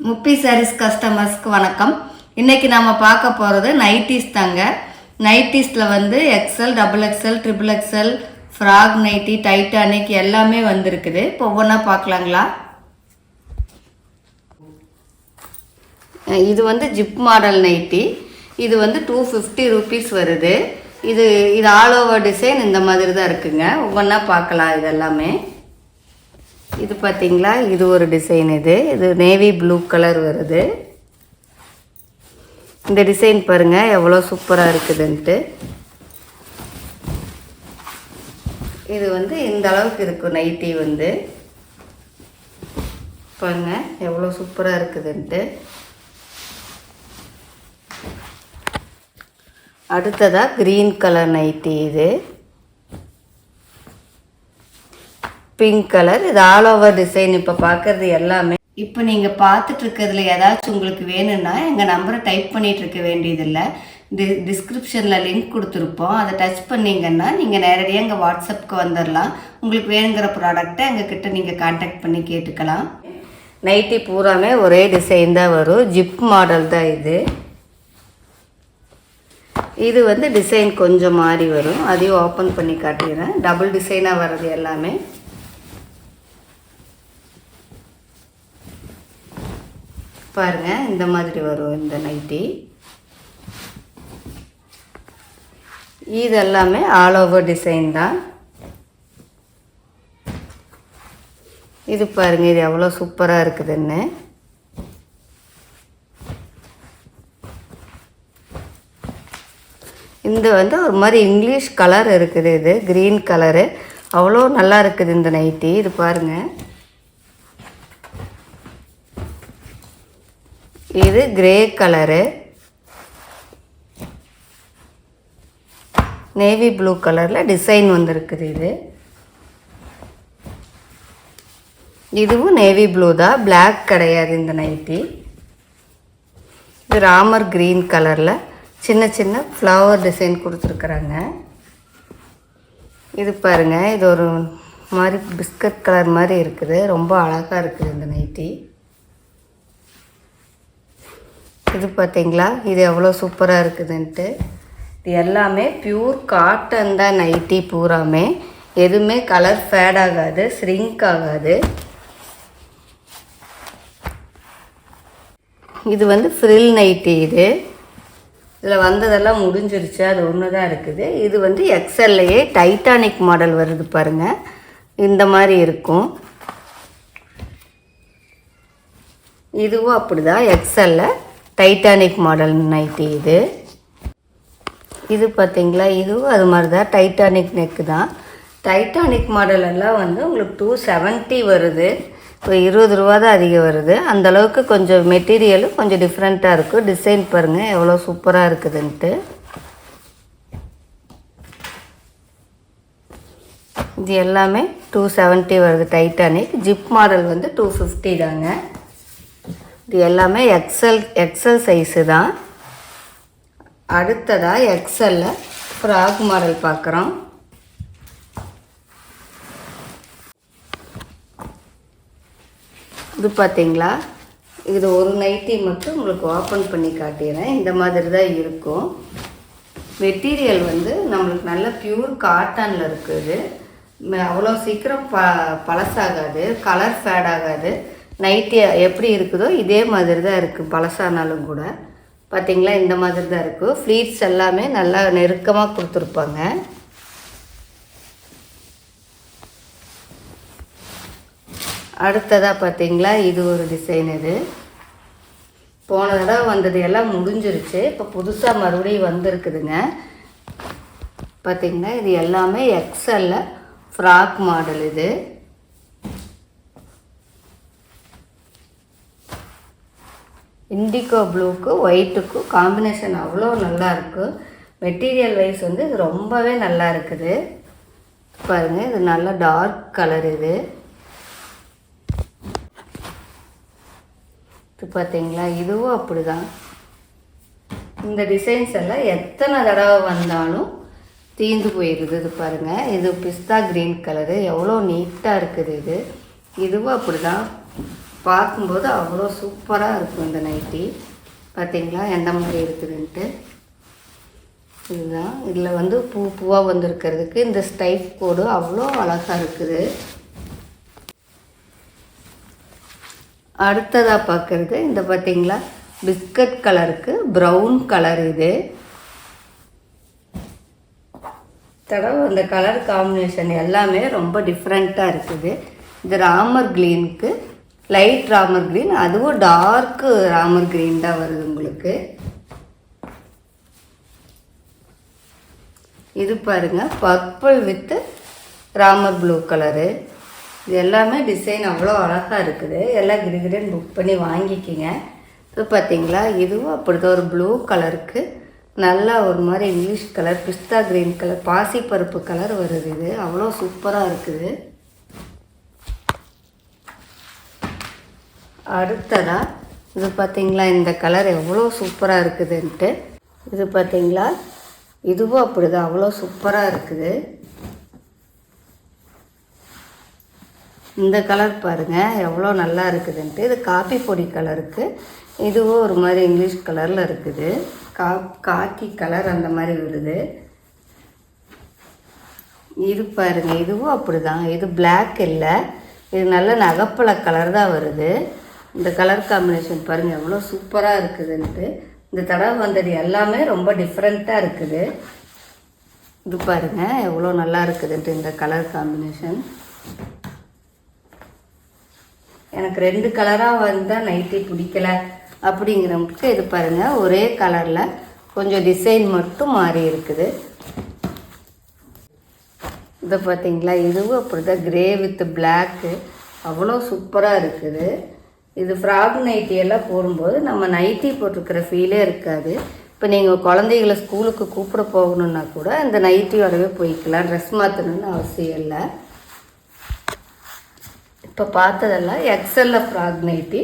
முப்பி சாரீஸ் கஸ்டமர்ஸ்க்கு வணக்கம். இன்றைக்கி நம்ம பார்க்க போகிறது நைட்டிஸ் தாங்க. நைட்டிஸில் வந்து XL, double XL, triple XL, frock nighty, titanic எல்லாமே வந்துருக்குது. இப்போ ஒவ்வொன்றா பார்க்கலாங்களா? இது வந்து ஜிப் மாடல் நைட்டி. இது வந்து 250 ரூபீஸ் வருது. இது ஆல் ஓவர் டிசைன் இந்த மாதிரி தான் இருக்குங்க. ஒவ்வொன்றா பார்க்கலாம். இது எல்லாமே இது பார்த்தீங்களா, இது ஒரு டிசைன். இது நேவி ப்ளூ கலர் வருது. இந்த டிசைன் பாருங்கள் எவ்வளோ சூப்பராக இருக்குதுன்ட்டு. இது வந்து இந்த அளவுக்கு இருக்கும் நைட்டி வந்து. பாருங்கள் எவ்வளோ சூப்பராக இருக்குதுன்ட்டு. அடுத்ததாக க்ரீன் கலர் நைட்டி. இது பிங்க் கலர். இது ஆல் ஓவர் டிசைன். இப்போ பார்க்குறது எல்லாமே. இப்போ நீங்கள் பார்த்துட்ருக்கிறதுல ஏதாச்சும் உங்களுக்கு வேணும்னா எங்கள் நம்பரை டைப் பண்ணிகிட்டு இருக்க வேண்டியதில்லை. டிஸ்கிரிப்ஷனில் லிங்க் கொடுத்துருப்போம். அதை டச் பண்ணிங்கன்னா நீங்கள் நேரடியாக எங்கள் வாட்ஸ்அப்புக்கு வந்துடலாம். உங்களுக்கு வேணுங்கிற ப்ராடக்டை எங்ககிட்ட நீங்கள் கான்டாக்ட் பண்ணி கேட்டுக்கலாம். நைட்டி பூராமே ஒரே டிசைன் தான் வரும். ஜிப் மாடல் தான் இது. இது வந்து டிசைன் கொஞ்சம் மாறி வரும். அதையும் ஓப்பன் பண்ணி காட்டிடுறேன். டபுள் டிசைனாக வர்றது எல்லாமே. பாருங்கள் இந்த மாதிரி வரும் இந்த நைட்டி. இது எல்லாமே ஆல் ஓவர் டிசைன் தான். இது பாருங்கள், இது எவ்வளோ சூப்பராக இருக்குதுன்னு. இந்த வந்து ஒரு மாதிரி இங்கிலீஷ் கலர் இருக்குது. இது க்ரீன் கலரு. அவ்வளோ நல்லா இருக்குது இந்த நைட்டி. இது பாருங்கள். இது கிரே கலரு, நேவி ப்ளூ கலரில் டிசைன் வந்துருக்குது. இதுவும் நேவி ப்ளூ தான், பிளாக் கிடையாது இந்த நைட்டி. இது ராமர் க்ரீன் கலரில் சின்ன சின்ன ஃப்ளவர் டிசைன் கொடுத்துருக்குறாங்க. இது பாருங்கள், இது ஒரு மாதிரி பிஸ்கட் கலர் மாதிரி இருக்குது. ரொம்ப அழகாக இருக்குது இந்த நைட்டி. இது பார்த்தீங்களா, இது எவ்வளோ சூப்பராக இருக்குதுன்ட்டு. இது எல்லாமே பியூர் காட்டன் தான் நைட்டி பூராமே. எதுவுமே கலர் ஃபேட் ஆகாது, ஸ்ரிங்க் ஆகாது. இது வந்து ஃப்ரில் நைட்டி. இதில் வந்ததெல்லாம் முடிஞ்சிருச்சு, அது ஒன்று தான் இருக்குது. இது வந்து எக்ஸல்லையே டைட்டானிக் மாடல் வருது பாருங்கள். இந்த மாதிரி இருக்கும். இதுவும் அப்படி தான், எக்ஸல்ல டைட்டானிக் மாடல் நைட்டி. இது பார்த்தீங்களா, இதுவும் அது மாதிரி தான், டைட்டானிக் நெக்கு தான். டைட்டானிக் மாடல் எல்லாம் வந்து உங்களுக்கு 270 வருது. இப்போ 20 ரூபா தான் அதிகம் வருது. அந்தளவுக்கு கொஞ்சம் மெட்டீரியலும் கொஞ்சம் டிஃப்ரெண்ட்டாக இருக்கும். டிசைன் பாருங்கள் எவ்வளோ சூப்பராக இருக்குதுன்ட்டு. இது எல்லாமே 270 வருது டைட்டானிக். ஜிப் மாடல் வந்து 250 தாங்க. இது எல்லாமே எக்ஸல் சைஸு தான். அடுத்ததாக எக்ஸலில் ஃப்ராக் மாடல் பார்க்குறோம். இது பார்த்தீங்களா, இது ஒரு நைட்டி மட்டும் உங்களுக்கு ஓப்பன் பண்ணி காட்டிடுறேன். இந்த மாதிரி தான் இருக்கும். மெட்டீரியல் வந்து நம்மளுக்கு நல்ல பியூர் காட்டனில் இருக்குது. அவ்வளோ சீக்கிரம் பழசாகாது, கலர் ஃபேட் ஆகாது. நைட்டி எப்படி இருக்குதோ இதே மாதிரி தான் இருக்குது, பழசானாலும் கூட. பார்த்திங்களா, இந்த மாதிரி தான் இருக்கும். ஃப்ளீட்ஸ் எல்லாமே நல்லா நெருக்கமாக கொடுத்துருப்பாங்க. அடுத்ததாக பார்த்திங்களா, இது ஒரு டிசைன். இது போன தடவை வந்தது எல்லாம் முடிஞ்சிருச்சு. இப்போ புதுசாக மறுபடியும் வந்திருக்குதுங்க. பார்த்திங்கன்னா இது எல்லாமே எக்ஸல்ல ஃப்ராக் மாடல். இது இண்டிகோ ப்ளூக்கும் ஒயிட்டுக்கும் காம்பினேஷன் அவ்வளோ நல்லாயிருக்கு. மெட்டீரியல் வைஸ் வந்து இது ரொம்பவே நல்லா இருக்குது. பாருங்கள், இது நல்ல டார்க் கலர். இது பார்த்தீங்களா, இதுவும் அப்படி தான். இந்த டிசைன்ஸ் எல்லாம் எத்தனை தடவை வந்தாலும் தீந்து போயிடுது. இது பாருங்கள், இது பிஸ்தா க்ரீன் கலரு எவ்வளோ நீட்டாக இருக்குது. இதுவும் அப்படி தான். பார்க்கும்போது அவ்வளோ சூப்பராக இருக்கும் இந்த நைட்டி. பார்த்தீங்களா எந்த மாதிரி இருக்குதுன்ட்டு. இதுதான் இதில் வந்து பூவாக வந்திருக்கிறதுக்கு இந்த ஸ்டைப் கோடு அவ்வளோ அழகாக இருக்குது. அடுத்ததாக பார்க்குறது இந்த பார்த்தீங்களா பிஸ்கட் கலருக்கு ப்ரௌன் கலர். இது தடவை அந்த கலர் காம்பினேஷன் எல்லாமே ரொம்ப டிஃப்ரெண்ட்டாக இருக்குது. இது ராமர் க்ரீனுக்கு லைட் ராமர் க்ரீன், அதுவும் டார்க்கு ராமர் க்ரீன் தான் வருது உங்களுக்கு. இது பாருங்கள் purple with Ramar blue colour. இது எல்லாமே டிசைன் அவ்வளோ அழகாக இருக்குது. எல்லாம் கிடுகிடுன்னு புக் பண்ணி வாங்கிக்கிங்க. இப்போ பார்த்தீங்களா இதுவும் அப்படிதான் ஒரு ப்ளூ கலருக்கு நல்லா ஒரு மாதிரி இங்கிலீஷ் கலர் பிஸ்தா க்ரீன் கலர் பாசிப்பருப்பு கலர் வருது. இது அவ்வளோ சூப்பராக இருக்குது. அடுத்ததாக இது பார்த்தீங்களா இந்த கலர் எவ்வளோ சூப்பராக இருக்குதுன்ட்டு. இது பார்த்தீங்களா இதுவும் அப்படிதான் அவ்வளோ சூப்பராக இருக்குது. இந்த கலர் பாருங்கள் எவ்வளோ நல்லா இருக்குதுன்ட்டு. இது காப்பி பொடி கலருக்கு, இதுவும் ஒரு மாதிரி இங்கிலீஷ் கலரில் இருக்குது. காக்கி கலர் அந்த மாதிரி வருது. இது பாருங்கள் இதுவும் அப்படி தான். இது பிளாக் இல்லை, இது நல்ல நகைப்பழ கலர் தான் வருது. இந்த கலர் காம்பினேஷன் பாருங்கள் எவ்வளோ சூப்பராக இருக்குதுன்ட்டு. இந்த தடவை வந்தது எல்லாமே ரொம்ப டிஃப்ரெண்ட்டாக இருக்குது. இது பாருங்கள் எவ்வளோ நல்லா இருக்குதுன்ட்டு இந்த கலர் காம்பினேஷன். எனக்கு 2 கலராக வந்தால் நைட்டி பிடிக்கலை அப்படிங்கிறவங்களுக்கு இது பாருங்கள் ஒரே கலரில் கொஞ்சம் டிசைன் மட்டும் மாறி இருக்குது. இதை பார்த்தீங்களா இதுவும் அப்படி தான் கிரே வித் பிளாக்கு அவ்வளோ சூப்பராக இருக்குது. இது ஃப்ராக் நைட்டி எல்லாம் போடும்போது நம்ம நைட்டி போட்டிருக்கிற ஃபீலே இருக்காது. இப்போ நீங்கள் குழந்தைகளை ஸ்கூலுக்கு கூப்பிட போகணுன்னா கூட இந்த நைட்டியோடவே போய்க்கலாம், ட்ரெஸ் மாற்றணுன்னு அவசியம் இல்லை. இப்போ பார்த்ததெல்லாம் எக்ஸலில் ஃப்ராக் நைட்டி.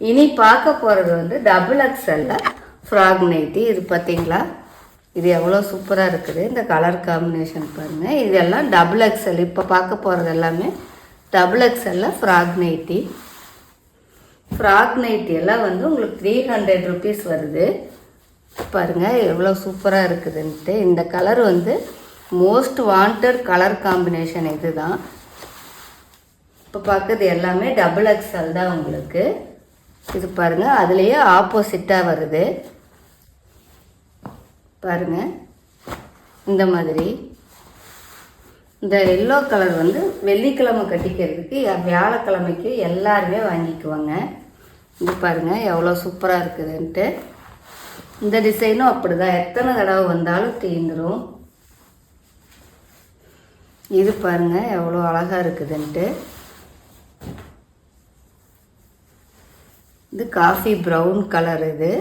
இனி பார்க்க போகிறது வந்து டபுள் எக்ஸலில் ஃப்ராக் நைட்டி. இது பார்த்தீங்களா இது எவ்வளோ சூப்பராக இருக்குது. இந்த கலர் காம்பினேஷன் பாருங்கள். இதெல்லாம் டபுள் எக்ஸல். இப்போ பார்க்க போகிறது எல்லாமே டபுள் எக்ஸலில் ஃப்ராக் நைட்டி. ஃப்ராக் நைட்டி எல்லாம் வந்து உங்களுக்கு 300 ருபீஸ் வருது. பாருங்கள் எவ்வளோ சூப்பராக இருக்குதுன்ட்டு. இந்த கலர் வந்து மோஸ்ட் வாண்டட் கலர் காம்பினேஷன் இது தான். இப்போ பார்க்குறது எல்லாமே டபுள் எக்ஸல் தான் உங்களுக்கு. இது பாருங்கள் அதுலேயே ஆப்போசிட்டாக வருது பாருங்கள். இந்த மாதிரி இந்த எல்லோ கலர் வந்து வெள்ளிக்கிழமை கட்டிக்கிறதுக்கு வியாழக்கிழமைக்கு எல்லாருமே வாங்கிக்குவாங்க. இது பாருங்கள் எவ்வளோ சூப்பராக இருக்குதுன்ட்டு. இந்த டிசைனும் அப்படி தான் எத்தனை தடவை வந்தாலும் தீந்துடும். இது பாருங்கள் எவ்வளோ அழகாக இருக்குதுன்ட்டு. இது காஃபி ப்ரௌன் கலர். இது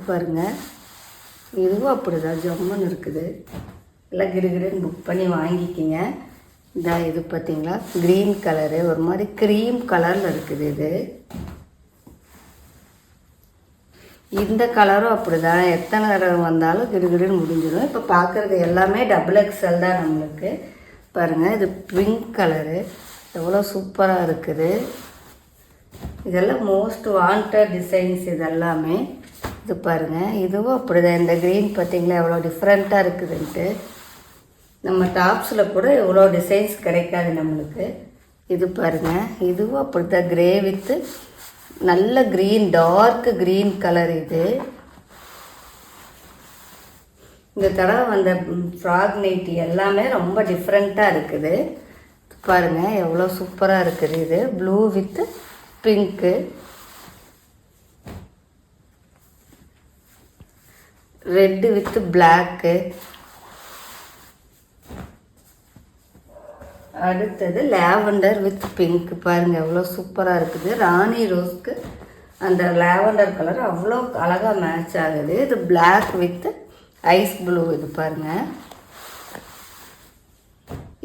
பாருங்கள் இதுவும் அப்படி தான் ஜம்முன்னு இருக்குது. எல்லாம் கிடுகிடுன்னு புக் பண்ணி வாங்கிக்கிங்க. இந்த இது பார்த்தீங்களா க்ரீன் கலரு ஒரு மாதிரி க்ரீம் கலரில் இருக்குது. இது இந்த கலரும் அப்படி தான் எத்தனை தடவை வந்தாலும் கிடுகிடுன்னு முடிஞ்சிடும். இப்போ பார்க்குறது எல்லாமே டபுள் எக்ஸல் தான் நம்மளுக்கு. பாருங்கள் இது பிங்க் கலரு எவ்வளோ சூப்பராக இருக்குது. இதெல்லாம் மோஸ்ட் வாண்டட் டிசைன்ஸ் இதெல்லாமே. இது பாருங்கள் இதுவும் அப்படி தான். இந்த க்ரீன் பார்த்திங்களா எவ்வளோ டிஃப்ரெண்ட்டாக இருக்குதுன்ட்டு. நம்ம டாப்ஸில் கூட எவ்வளோ டிசைன்ஸ் கிடைக்காது நம்மளுக்கு. இது பாருங்கள் இதுவும் அப்படி தான் கிரே வித்து நல்ல க்ரீன் டார்க் க்ரீன் கலர். இது இந்த தடவை வந்த ஃப்ராக் நைட்டி எல்லாமே ரொம்ப டிஃப்ரெண்ட்டாக இருக்குது. பாருங்கள் எவ்வளோ சூப்பராக இருக்குது. இது blue with pink, red with block. அடுத்தது லாவெண்டர் வித் பிங்க். பாருங்கள் எவ்வளோ சூப்பராக இருக்குது. ராணி ரோஸ்க்கு அந்த லாவெண்டர் கலர் அவ்வளோ அழகாக மேட்ச் ஆகுது. இது பிளாக் வித் ஐஸ் ப்ளூ. இது பாருங்கள்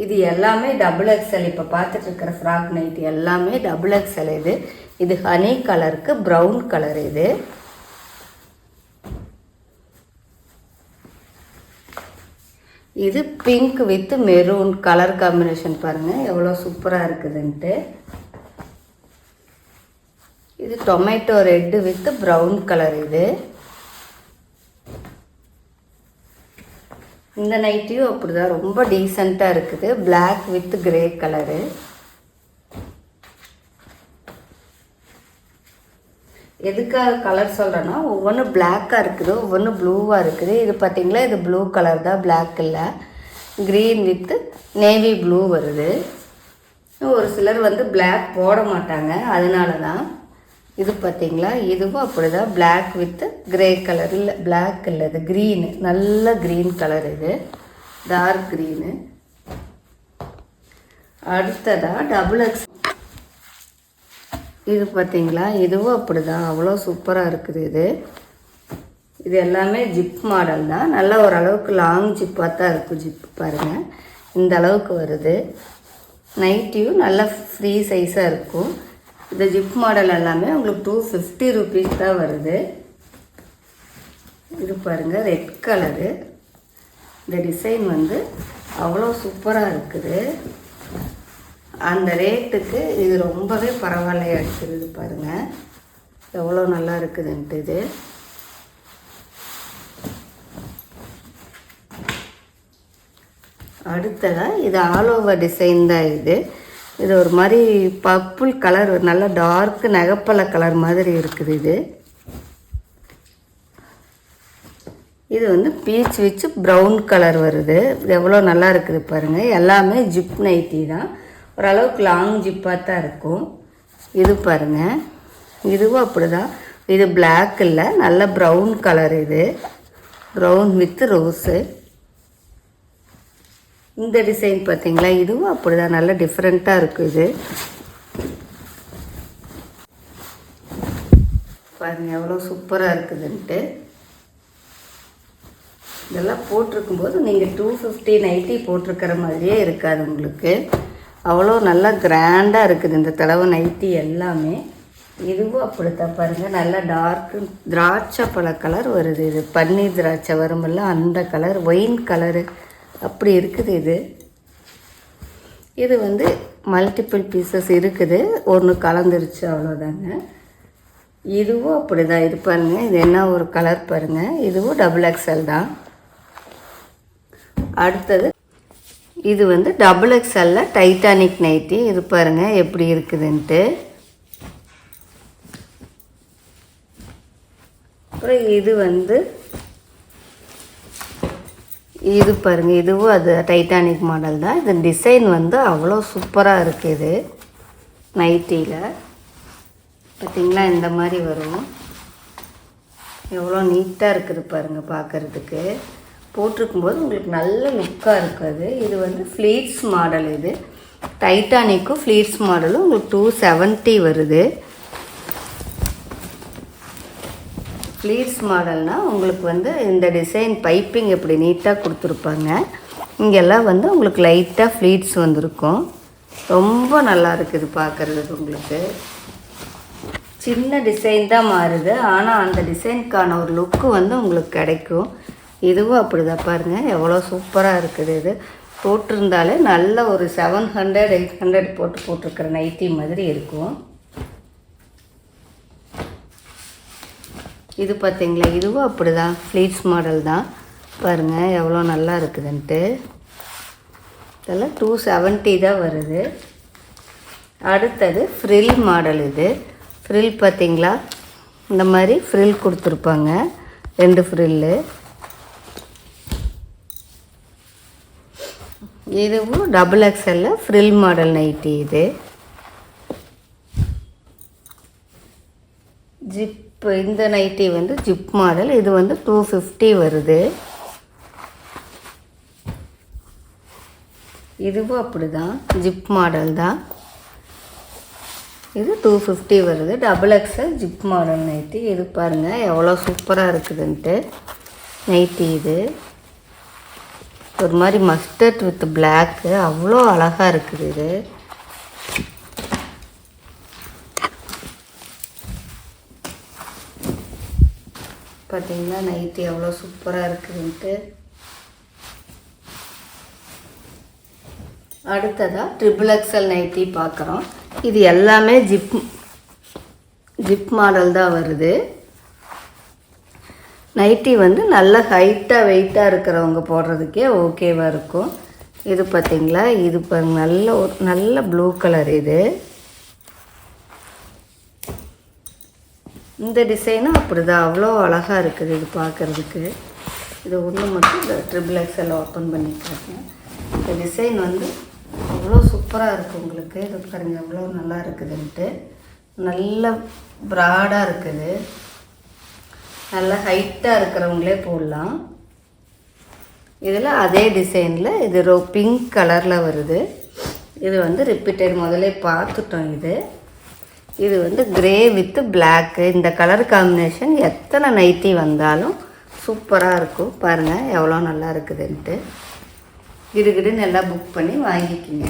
இது எல்லாமே டபுள் எக்ஸல். இப்போ பார்த்துட்ருக்கிற ஃப்ராக் நைட்டி எல்லாமே டபுள் எக்ஸல். இது ஹனி கலருக்கு ப்ரௌன் கலர். இது pink with maroon colour combination பாருங்கள் எவ்வளோ சூப்பராக இருக்குதுன்ட்டு. இது tomato red with brown colour. இது இந்த நைட்டியும் அப்படி தான் ரொம்ப டீசெண்டாக இருக்குது. Black with grey colour. எதுக்காக கலர் சொல்கிறேன்னா ஒவ்வொன்று பிளாக்காக இருக்குது, ஒவ்வொன்று ப்ளூவாக இருக்குது. இது பார்த்திங்களா, இது ப்ளூ கலர் தான், பிளாக் இல்லை. க்ரீன் வித்து நேவி ப்ளூ வருது. ஒரு சிலர் வந்து பிளாக் போட மாட்டாங்க, அதனால தான். இது பார்த்திங்களா, இதுவும் அப்படி தான், பிளாக் வித்து கிரே கலர். இல்லை பிளாக் இல்லை, இது க்ரீனு, நல்ல க்ரீன் கலர். இது டார்க் க்ரீனு. அடுத்ததாக டபுள் எக்ஸ். இது பார்த்திங்களா, இதுவும் அப்படி தான், அவ்வளோ சூப்பராக இருக்குது. இது எல்லாமே ஜிப் மாடல் தான். நல்லா ஓரளவுக்கு லாங் ஜிப்பாக தான் இருக்கும். ஜிப்பு பாருங்கள் இந்த அளவுக்கு வருது. நைட்டியும் நல்லா ஃப்ரீ சைஸாக இருக்கும். இந்த ஜிப் மாடல் எல்லாமே உங்களுக்கு 250 rupees தான் வருது. இது பாருங்கள் ரெட் கலரு. இந்த டிசைன் வந்து அவ்வளோ சூப்பராக இருக்குது. அந்த ரேட்டுக்கு இது ரொம்பவே பரவாயில்லையா இருக்குது. பாருங்கள் எவ்வளோ நல்லா இருக்குதுன்ட்டு. இது அடுத்ததாக இது ஆல் ஓவர் டிசைன் தான். இது ஒரு மாதிரி பர்பிள் கலர், நல்ல டார்க் நகைப்பழ கலர் மாதிரி இருக்குது. இது வந்து பீச் விச் ப்ரௌன் கலர் வருது. இது எவ்வளோ நல்லா இருக்குது பாருங்கள். எல்லாமே ஜிப் நைட்டி தான், ஓரளவுக்கு லாங் ஜிப்பாக தான் இருக்கும். இது பாருங்கள், இதுவும் அப்படி தான். இது பிளாக் இல்லை, நல்ல ப்ரௌன் கலர். இது ப்ரௌன் வித் ரோஸு. இந்த டிசைன் பார்த்தீங்களா, இதுவும் அப்படி தான், நல்ல டிஃப்ரெண்ட்டாக இருக்கும். இது பாருங்கள் எவ்வளோ சூப்பராக இருக்குதுன்ட்டு. இதெல்லாம் போட்டிருக்கும்போது நீங்கள் 250 நைட்டி போட்டிருக்கிற மாதிரியே இருக்காது உங்களுக்கு. அவ்வளோ நல்லா கிராண்டாக இருக்குது இந்த தடவை நைட்டி எல்லாமே. இதுவும் அப்படித்தான் பாருங்கள், நல்லா டார்க்கு திராட்சை பழ கலர் வருது. இது பன்னீர் திராட்சை வருமில்ல, அந்த கலர், ஒயின் கலரு அப்படி இருக்குது. இது வந்து மல்டிபிள் பீசஸ் இருக்குது, ஒன்று கலந்துருச்சு அவ்வளோதாங்க. இதுவும் அப்படி தான். இது பாருங்கள், இது என்ன ஒரு கலர் பாருங்கள். இதுவும் டபுள் எக்ஸ்எல் தான். அடுத்தது இது வந்து டபுள் எக்ஸ்எல்ல டைட்டானிக் நைட்டி. இது பாருங்கள் எப்படி இருக்குதுன்ட்டு. அப்புறம் இது வந்து இது பாருங்கள், இதுவும் அது டைட்டானிக் மாடல் தான். இது டிசைன் வந்து அவ்வளோ சூப்பராக இருக்குது நைட்டியில். பார்த்திங்களா இந்த மாதிரி வரும். எவ்வளோ நீட்டாக இருக்குது பாருங்கள் பார்க்குறதுக்கு. போட்டிருக்கும்போது உங்களுக்கு நல்ல லுக்காக இருக்காது. இது வந்து ஃப்ளீட்ஸ் மாடல். இது டைட்டானிக்கும் ஃப்ளீட்ஸ் மாடலும் உங்களுக்கு 270 வருது. ஃப்ளீட்ஸ் மாடல்னால் உங்களுக்கு வந்து இந்த டிசைன் பைப்பிங் எப்படி நீட்டாக கொடுத்துருப்பாங்க. இங்கெல்லாம் வந்து உங்களுக்கு லைட்டாக ஃப்ளீட்ஸ் வந்திருக்கும். ரொம்ப நல்லா இருக்குது பார்க்குறதுக்கு. உங்களுக்கு சின்ன டிசைன் தான் மாறுது, ஆனால் அந்த டிசைனுக்கான ஒரு லுக்கு வந்து உங்களுக்கு கிடைக்கும். இதுவும் அப்படி தான் பாருங்கள் எவ்வளோ சூப்பராக இருக்குது. இது போட்டிருந்தாலே நல்ல ஒரு 700 800 போட்டிருக்கிற நைட்டி மாதிரி இருக்கும். இது பார்த்திங்களா, இதுவும் அப்படி தான், ஃப்ளீட்ஸ் மாடல் தான். பாருங்கள் எவ்வளோ நல்லா இருக்குதுன்ட்டு. இதெல்லாம் 270 தான் வருது. அடுத்தது ஃப்ரில் மாடல். இது ஃப்ரில் பார்த்திங்களா, இந்த மாதிரி ஃப்ரில் கொடுத்துருப்பாங்க, 2 ஃப்ரில்லு. இதுவும் டபுள் எக்ஸ்எல்ல ஃப்ரில் மாடல் நைட்டி. இது ஜிப், இந்த நைட்டி வந்து ஜிப் மாடல். இது வந்து 250 வருது. இதுவும் அப்படி தான், ஜிப் மாடல் தான். இது 250 வருது. Double XL zip model nightie. இது பாருங்கள் எவ்வளோ சூப்பராக இருக்குதுன்ட்டு நைட்டி. இது ஒரு மாதிரி மஸ்டர்ட் வித் பிளாக்கு, அவ்வளோ அழகாக இருக்குது. இது பார்த்தீங்கன்னா நைட்டி எவ்வளோ சூப்பராக இருக்குதுன்ட்டு. அடுத்ததாக ட்ரிபிள் எக்ஸல் நைட்டி பார்க்குறோம். இது எல்லாமே ஜிப் மாடல் தான் வருது. நைட்டி வந்து நல்ல ஹைட்டாக வெயிட்டாக இருக்கிறவங்க போடுறதுக்கே ஓகேவாக இருக்கும். இது பார்த்திங்களா, இது நல்ல ப்ளூ கலர். இந்த டிசைனும் அப்படி தான், அவ்வளோ அழகாக இருக்குது இது பார்க்குறதுக்கு. இது ஒன்று மட்டும் இந்த ட்ரிபிள் எக்ஸல் ஓப்பன் பண்ணி காட்டுறேன். இந்த டிசைன் வந்து அவ்வளோ சூப்பராக இருக்குது உங்களுக்கு. இது பாருங்க எவ்வளோ நல்லா இருக்குதுன்ட்டு. நல்ல ப்ராடாக இருக்குது, நல்லா ஹைட்டாக இருக்கிறவங்களே போடலாம். இதில் அதே டிசைனில் இது பிங்க் கலரில் வருது. இது வந்து ரிப்பீட்டட், முதலே பார்த்துட்டோம். இது வந்து கிரே வித் பிளாக்கு. இந்த கலர் காம்பினேஷன் எத்தனை நைட்டி வந்தாலும் சூப்பராக இருக்கும். பாருங்கள் எவ்வளோ நல்லா இருக்குதுன்ட்டு. கிடுகிடுன்னு எல்லாம் புக் பண்ணி வாங்கிக்கிங்க.